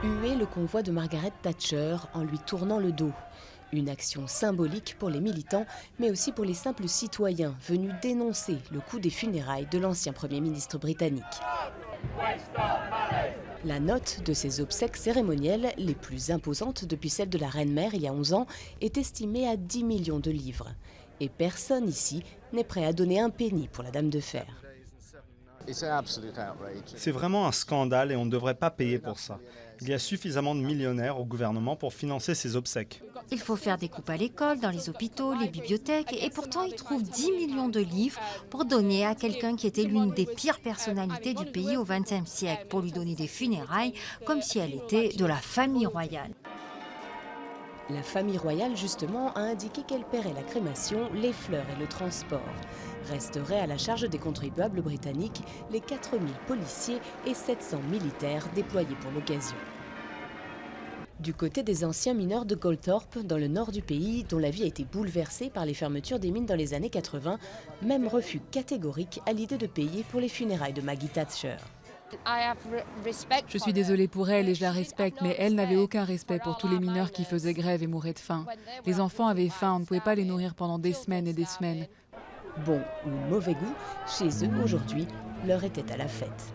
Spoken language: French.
Huer le convoi de Margaret Thatcher en lui tournant le dos. Une action symbolique pour les militants, mais aussi pour les simples citoyens venus dénoncer le coût des funérailles de l'ancien Premier ministre britannique. La note de ces obsèques cérémonielles, les plus imposantes depuis celle de la reine-mère il y a 11 ans, est estimée à 10 millions de livres. Et personne ici n'est prêt à donner un penny pour la Dame de Fer. C'est vraiment un scandale et on ne devrait pas payer pour ça. Il y a suffisamment de millionnaires au gouvernement pour financer ces obsèques. Il faut faire des coupes à l'école, dans les hôpitaux, les bibliothèques, et pourtant ils trouvent 10 millions de livres pour donner à quelqu'un qui était l'une des pires personnalités du pays au XXe siècle, pour lui donner des funérailles comme si elle était de la famille royale. La famille royale, justement, a indiqué qu'elle paierait la crémation, les fleurs et le transport. Resteraient à la charge des contribuables britanniques les 4000 policiers et 700 militaires déployés pour l'occasion. Du côté des anciens mineurs de Goldthorpe, dans le nord du pays, dont la vie a été bouleversée par les fermetures des mines dans les années 80, même refus catégorique à l'idée de payer pour les funérailles de Maggie Thatcher. Je suis désolée pour elle et je la respecte, mais elle n'avait aucun respect pour tous les mineurs qui faisaient grève et mouraient de faim. Les enfants avaient faim, on ne pouvait pas les nourrir pendant des semaines et des semaines. Bon ou mauvais goût, chez eux aujourd'hui, l'heure était à la fête.